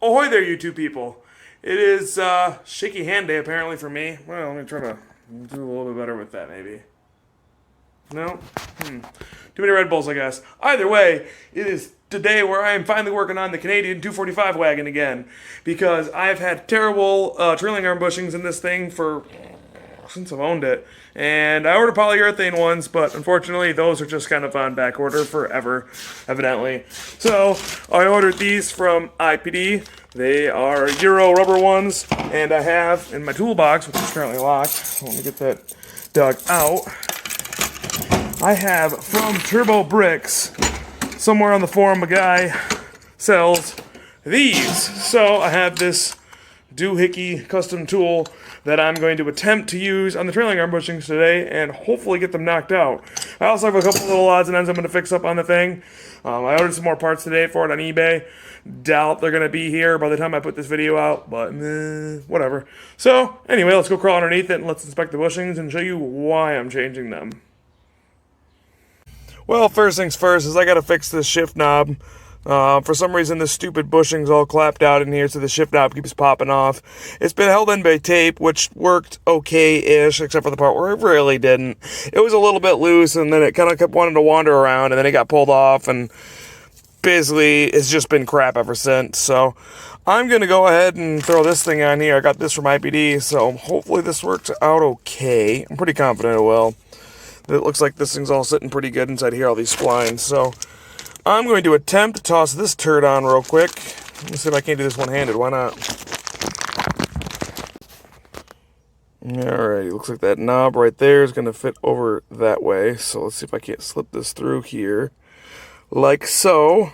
Ahoy there, you two people. It is shaky hand day apparently for me. Well, let me try to do a little bit better with that maybe. No? Too many Red Bulls, I guess. Either way, it is today where I am finally working on the Canadian 245 wagon again. Because I've had terrible trailing arm bushings in this thing since I've owned it. And I ordered polyurethane ones, but unfortunately those are just kind of on back order forever, evidently. So I ordered these from IPD. They are Euro rubber ones, and I have in my toolbox, which is currently locked. So let me get that dug out. I have from Turbo Bricks, somewhere on the forum a guy sells these. So I have this doohickey custom tool that I'm going to attempt to use on the trailing arm bushings today and hopefully get them knocked out. I also have a couple little odds and ends I'm going to fix up on the thing. I ordered some more parts today for it on eBay. Doubt they're going to be here by the time I put this video out, but whatever. So anyway, let's go crawl underneath it and let's inspect the bushings and show you why I'm changing them. Well, first things first is I got to fix this shift knob. For some reason, this stupid bushing's all clapped out in here, so the shift knob keeps popping off. It's been held in by tape, which worked okay-ish, except for the part where it really didn't. It was a little bit loose, and then it kind of kept wanting to wander around, and then it got pulled off, and basically, it's just been crap ever since. So I'm going to go ahead and throw this thing on here. I got this from IPD, so hopefully this works out okay. I'm pretty confident it will. It looks like this thing's all sitting pretty good inside here, all these splines, so I'm going to attempt to toss this turd on real quick. Let's see if I can't do this one-handed. Why not? Alright, looks like that knob right there is going to fit over that way. So let's see if I can't slip this through here. Like so.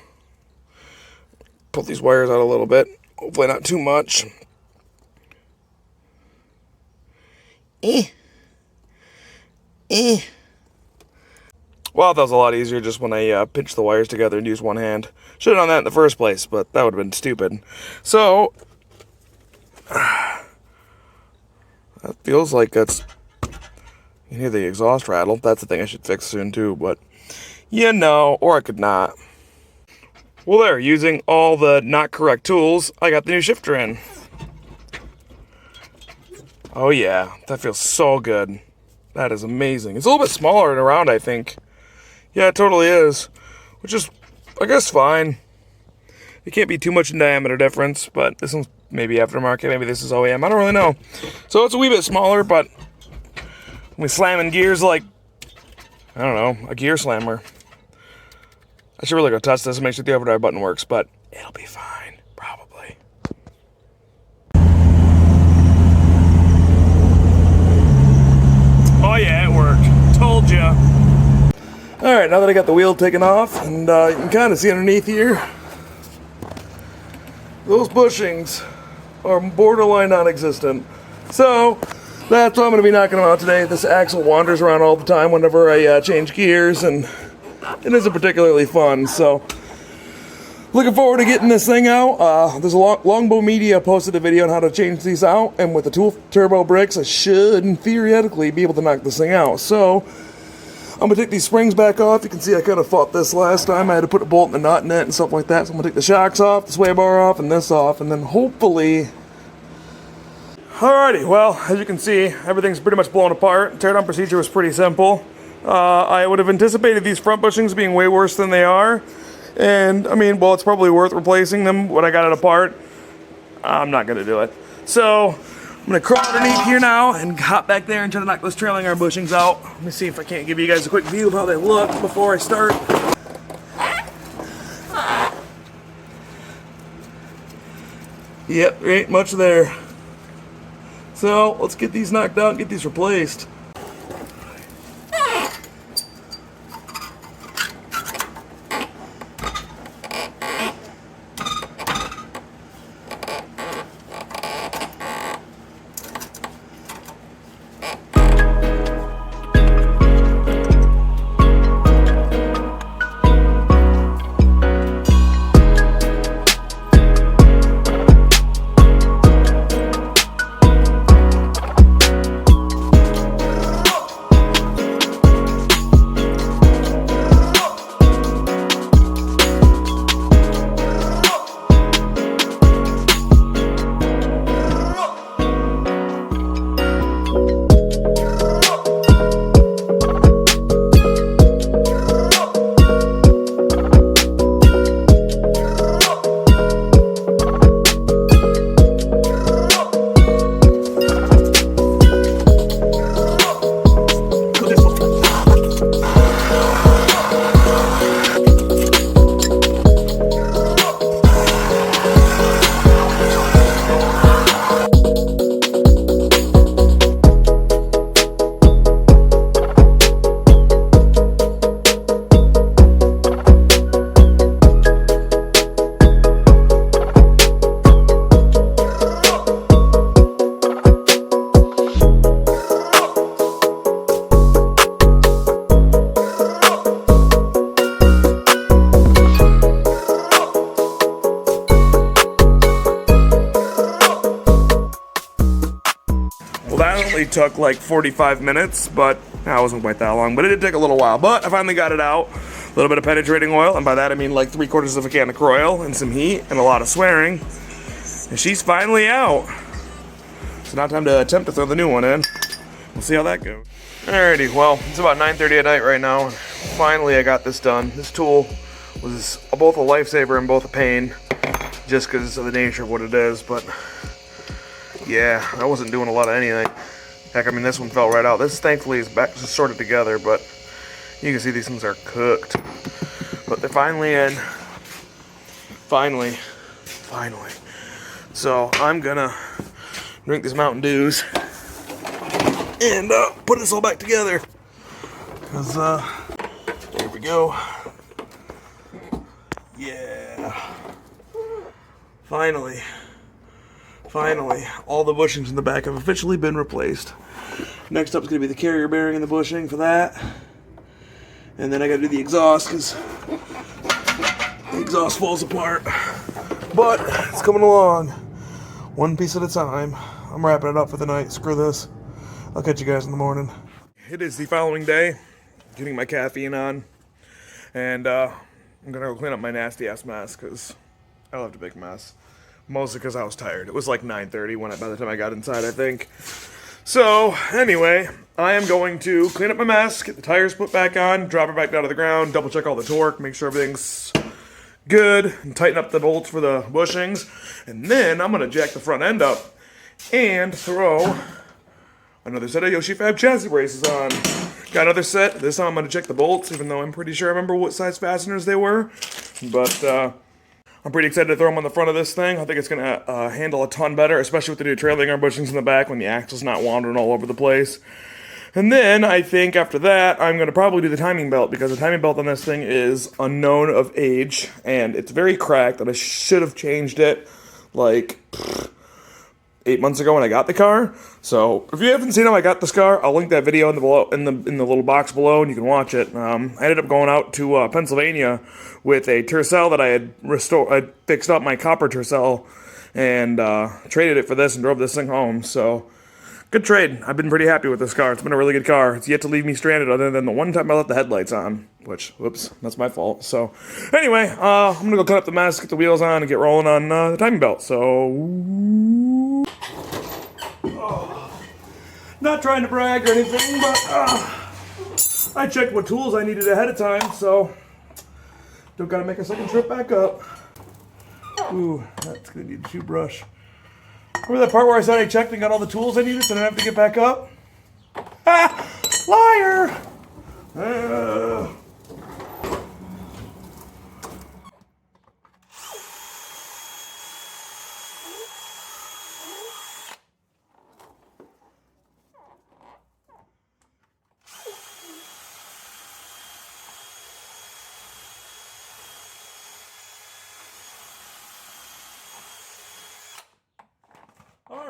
Pull these wires out a little bit. Hopefully not too much. Well, that was a lot easier just when I pinched the wires together and used one hand. Should have done that in the first place, but that would have been stupid. So, that feels like that's... You hear the exhaust rattle. That's the thing I should fix soon too, but... You know, or I could not. Well there, using all the not correct tools, I got the new shifter in. Oh yeah, that feels so good. That is amazing. It's a little bit smaller and around, I think. Yeah, it totally is. Which is, I guess, fine. It can't be too much in diameter difference, but this one's maybe aftermarket. Maybe this is OEM. I don't really know. So it's a wee bit smaller, but when we slamming gears like, I don't know, a gear slammer. I should really go test this and make sure the overdrive button works, but it'll be fine, probably. Oh yeah, it worked. Told ya. Alright, now that I got the wheel taken off, and you can kind of see underneath here, those bushings are borderline non-existent. So, that's why I'm going to be knocking them out today. This axle wanders around all the time whenever I change gears, and it isn't particularly fun. So, looking forward to getting this thing out. There's a Longbow Media posted a video on how to change these out, and with the Turbo Bricks, I should, theoretically, be able to knock this thing out. So, I'm going to take these springs back off. You can see I kind of fought this last time. I had to put a bolt and a nut in it and stuff like that. So I'm going to take the shocks off, the sway bar off, and this off, and then hopefully... Alrighty, well, as you can see, everything's pretty much blown apart. Teardown procedure was pretty simple. I would have anticipated these front bushings being way worse than they are. And, I mean, well, it's probably worth replacing them when I got it apart. I'm not going to do it. So, I'm going to crawl underneath here now and hop back there and try to knock those trailing arm bushings out. Let me see if I can't give you guys a quick view of how they look before I start. Yep, there ain't much there. So, let's get these knocked out and get these replaced. only took like 45 minutes, but that wasn't quite that long. But it did take a little while. But I finally got it out. A little bit of penetrating oil, and by that I mean like 3/4 of a can of Croil and some heat and a lot of swearing. And she's finally out. So now time to attempt to throw the new one in. We'll see how that goes. Alrighty, well, it's about 9:30 at night right now. Finally I got this done. This tool was both a lifesaver and both a pain, just because of the nature of what it is, but yeah, I wasn't doing a lot of anything. Heck, I mean, this one fell right out. This thankfully is back sorted together, but you can see these things are cooked. But they're finally in. Finally. So I'm gonna drink these Mountain Dews and put this all back together. Cause here we go. Yeah. Finally, all the bushings in the back have officially been replaced. Next up is going to be the carrier bearing and the bushing for that. And then I got to do the exhaust because the exhaust falls apart. But it's coming along, one piece at a time. I'm wrapping it up for the night. Screw this. I'll catch you guys in the morning. It is the following day, getting my caffeine on, and I'm going to go clean up my nasty-ass mess because I left a big mess. Mostly because I was tired. It was like 9:30 by the time I got inside, I think. So, anyway, I am going to clean up my mess, get the tires put back on, drop it back down to the ground, double check all the torque, make sure everything's good, and tighten up the bolts for the bushings. And then I'm going to jack the front end up and throw another set of Yoshi Fab chassis braces on. Got another set. This time I'm going to check the bolts, even though I'm pretty sure I remember what size fasteners they were. But, I'm pretty excited to throw them on the front of this thing. I think it's going to handle a ton better, especially with the new trailing arm bushings in the back when the axle's not wandering all over the place. And then I think after that, I'm going to probably do the timing belt, because the timing belt on this thing is unknown of age, and it's very cracked, and I should have changed it like 8 months ago when I got the car. So if you haven't seen how I got this car, I'll link that video in the little box below, and you can watch it. I ended up going out to Pennsylvania with a Tercel that I had restored. I fixed up my copper Tercel and traded it for this and drove this thing home. So good trade. I've been pretty happy with this car. It's been a really good car. It's yet to leave me stranded other than the one time I left the headlights on, which, whoops, that's my fault. So anyway, I'm going to go cut up the mess, get the wheels on, and get rolling on the timing belt. So not trying to brag or anything, but I checked what tools I needed ahead of time, so don't gotta make a second trip back up. Ooh, that's gonna need a shoe brush. Remember that part where I said I checked and got all the tools I needed so I didn't have to get back up? Ah! Liar!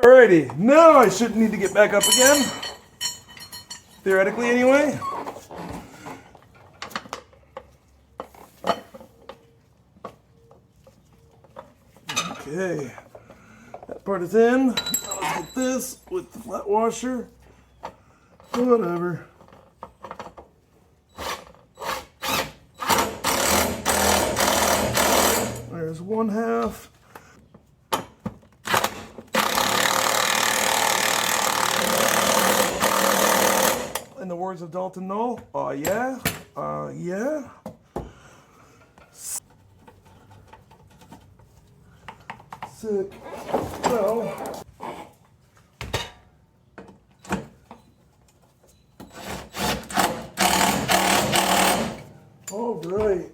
Alrighty, now I shouldn't need to get back up again. Theoretically, anyway. Okay, that part is in. Now let's get this with the flat washer. Whatever. There's one half. In the words of Dalton Knoll, yeah. Sick. Well. All right.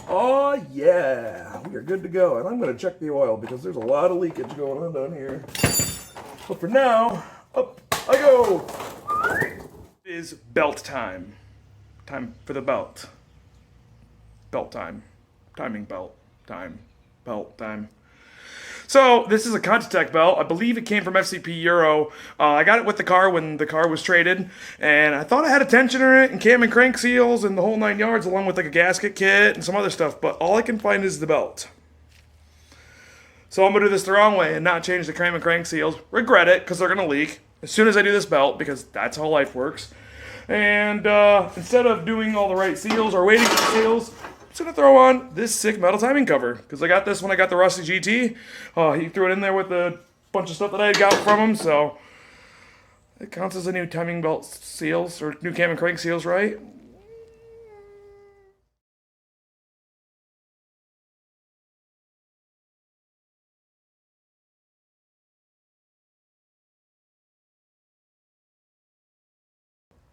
Oh yeah, we are good to go. And I'm going to check the oil because there's a lot of leakage going on down here. But for now, up I go. It is belt time. Time for the belt. Belt time. Timing belt. Time. Belt time. So, this is a Contitech belt. I believe it came from FCP Euro. I got it with the car when the car was traded. And I thought I had a tensioner in it and cam and crank seals and the whole 9 yards along with like a gasket kit and some other stuff. But all I can find is the belt. So I'm going to do this the wrong way and not change the cam and crank seals. Regret it, because they're going to leak as soon as I do this belt, because that's how life works. And instead of doing all the right seals or waiting for the seals, I'm just going to throw on this sick metal timing cover. Because I got this when I got the Rusty GT. He threw it in there with a bunch of stuff that I had got from him, so it counts as a new timing belt seals, or new cam and crank seals, right?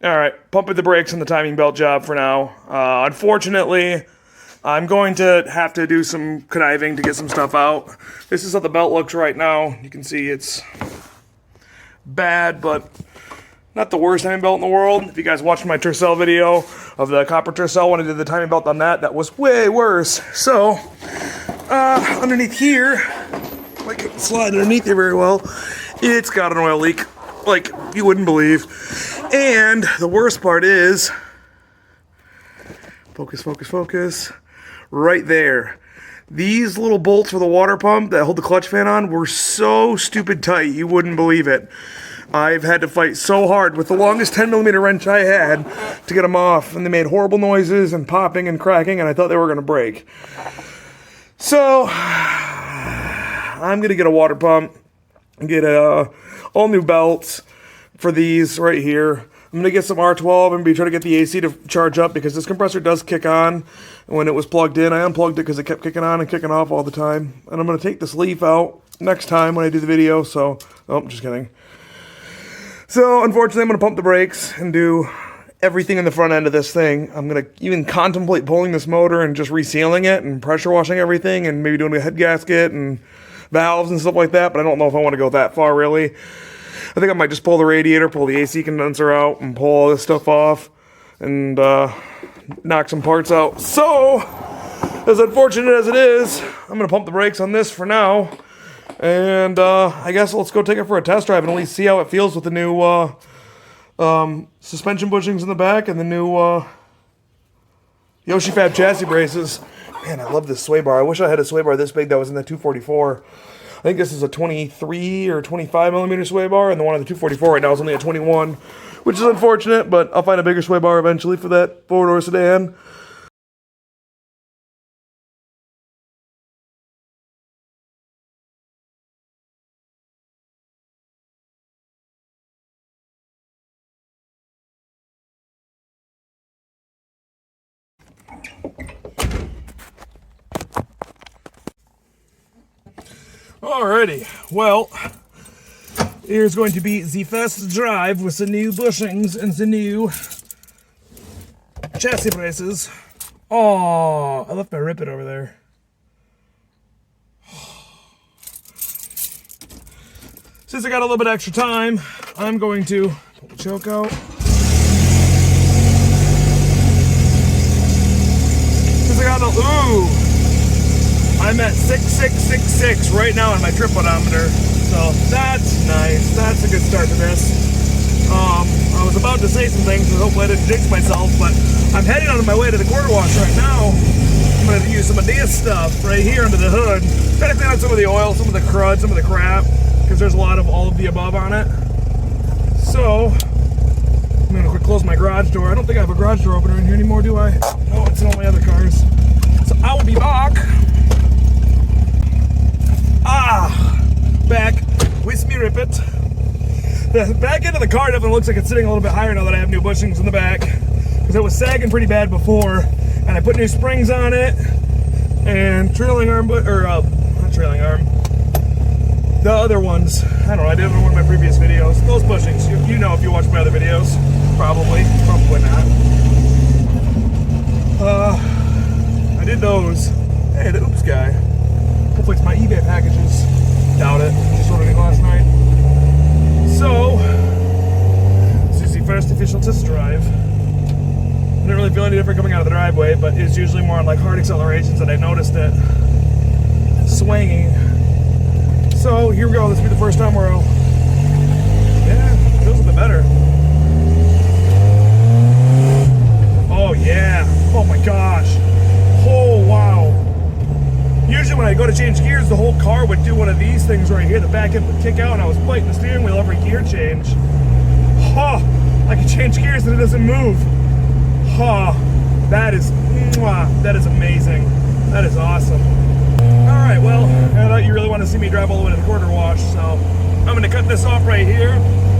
Alright, pumping the brakes on the timing belt job for now. Unfortunately, I'm going to have to do some conniving to get some stuff out. This is how the belt looks right now. You can see it's bad, but not the worst timing belt in the world. If you guys watched my Tercel video of the copper Tercel when I did the timing belt on that, that was way worse. So, underneath here, I can't slide underneath here very well, it's got an oil leak like you wouldn't believe. And the worst part is, focus, right there. These little bolts for the water pump that hold the clutch fan on were so stupid tight, you wouldn't believe it. I've had to fight so hard with the longest 10mm wrench I had to get them off, and they made horrible noises and popping and cracking, and I thought they were going to break. So, I'm going to get a water pump and get all new belts for these right here. I'm going to get some R12 and be trying to get the AC to charge up, because this compressor does kick on. When it was plugged in, I unplugged it because it kept kicking on and kicking off all the time. And I'm going to take this leaf out next time when I do the video, so, oh, just kidding. So, unfortunately, I'm going to pump the brakes and do everything in the front end of this thing. I'm going to even contemplate pulling this motor and just resealing it and pressure washing everything and maybe doing a head gasket and valves and stuff like that, but I don't know if I want to go that far, really. I think I might just pull the radiator, pull the AC condenser out, and pull all this stuff off, and knock some parts out. So, as unfortunate as it is, I'm going to pump the brakes on this for now, and I guess let's go take it for a test drive and at least see how it feels with the new suspension bushings in the back and the new Yoshi Fab chassis braces. Man, I love this sway bar. I wish I had a sway bar this big that was in the 244. I think this is a 23 or 25mm sway bar, and the one on the 244 right now is only a 21, which is unfortunate, but I'll find a bigger sway bar eventually for that four-door sedan. Alrighty, well, here's going to be the first drive with the new bushings and the new chassis braces. Oh, I left my Rip It over there. Since I got a little bit extra time, I'm going to pull the choke out. Since I got a, ooh! I'm at 6666 right now on my trip odometer, so that's nice. That's a good start to this. I was about to say some things, so hopefully I didn't jinx myself, but I'm heading on my way to the quarter wash right now. I'm going to use some of this stuff right here under the hood. Try to clean out some of the oil, some of the crud, some of the crap, because there's a lot of all of the above on it. So, I'm going to quick close my garage door. I don't think I have a garage door opener in here anymore, do I? No, it's in all my other cars. So I will be back. Back with me Rip It. The back end of the car definitely looks like it's sitting a little bit higher now that I have new bushings in the back, because it was sagging pretty bad before, and I put new springs on it and trailing arm, not trailing arm, the other ones. I don't know, I did in one of my previous videos. Those bushings, you know if you watch my other videos, probably not. I did those. Hey, the oops guy. Hopefully it's my eBay packages. Doubt it. Just ordered it last night. So, this is the first official test drive. I didn't really feel any different coming out of the driveway, but it's usually more on like hard accelerations that I noticed it swinging. So here we go. This will be the first time where I'll, yeah, it feels a bit better. Oh yeah. Oh my gosh. Oh wow. Usually when I go to change gears, the whole car would do one of these things right here. The back end would kick out and I was biting the steering wheel every gear change. Oh, I can change gears and it doesn't move. Oh, that is amazing. That is awesome. All right, well, I thought you really want to see me drive all the way to the quarter wash, so I'm going to cut this off right here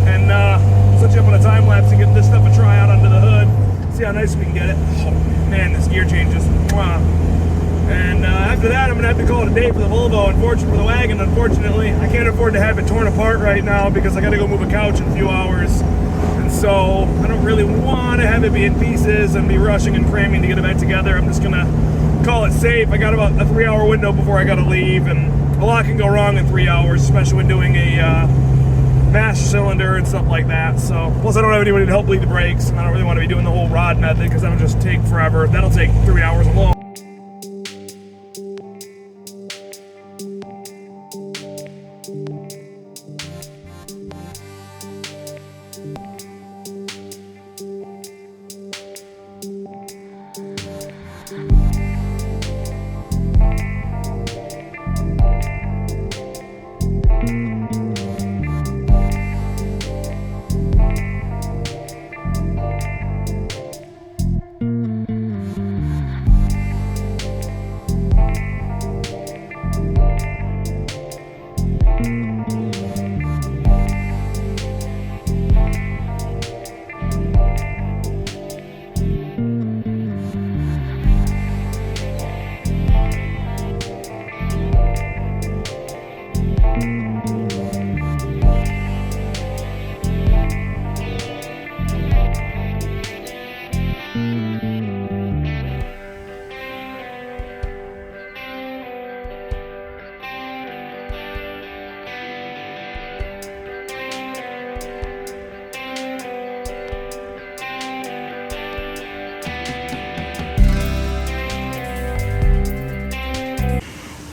and set you up on a time lapse and get this stuff a try out under the hood. See how nice we can get it. Oh, man, this gear changes. And after that, I'm going to have to call it a day for the Volvo. Unfortunately, for the wagon, unfortunately, I can't afford to have it torn apart right now because I got to go move a couch in a few hours. And so I don't really want to have it be in pieces and be rushing and cramming to get it back together. I'm just going to call it safe. I got about a 3-hour window before I got to leave, and a lot can go wrong in 3 hours, especially when doing a master cylinder and stuff like that. So, plus I don't have anybody to help bleed the brakes, and I don't really want to be doing the whole rod method because that'll just take forever. That'll take 3 hours alone.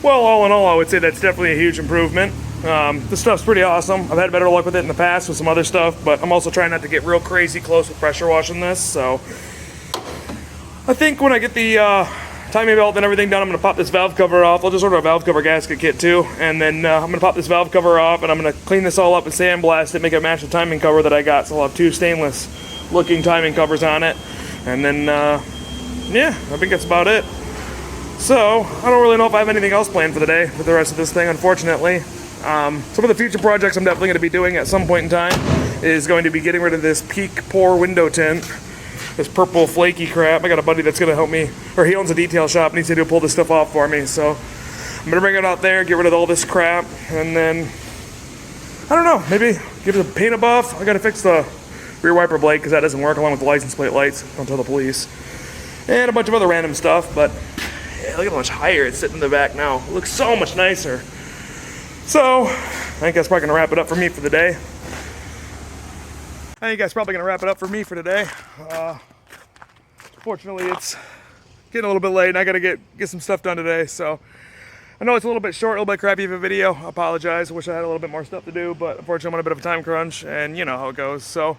Well, all in all, I would say that's definitely a huge improvement. This stuff's pretty awesome. I've had better luck with it in the past with some other stuff, but I'm also trying not to get real crazy close with pressure washing this. So I think when I get the timing belt and everything done, I'm going to pop this valve cover off. I'll just order a valve cover gasket kit too, and then I'm going to pop this valve cover off, and I'm going to clean this all up and sandblast it, make it match the timing cover that I got. So I'll have 2 stainless looking timing covers on it, and then yeah, I think that's about it. So, I don't really know if I have anything else planned for the day with the rest of this thing, unfortunately. Some of the future projects I'm definitely going to be doing at some point in time is going to be getting rid of this peak pour window tint, this purple flaky crap. I got a buddy that's going to help me, or he owns a detail shop and he's going to pull this stuff off for me. So, I'm going to bring it out there, get rid of all this crap, and then, I don't know, maybe give it a paint a buff. I got to fix the rear wiper blade because that doesn't work along with the license plate lights. Don't tell the police. And a bunch of other random stuff, but yeah, look at how much higher it's sitting in the back now. It looks so much nicer. So, I think that's probably going to wrap it up for me for the day. Fortunately, it's getting a little bit late and I got to get some stuff done today. So, I know it's a little bit short, a little bit crappy of a video. I apologize. I wish I had a little bit more stuff to do, but unfortunately, I'm on a bit of a time crunch and you know how it goes. So,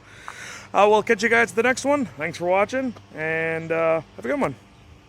I will catch you guys at the next one. Thanks for watching and have a good one.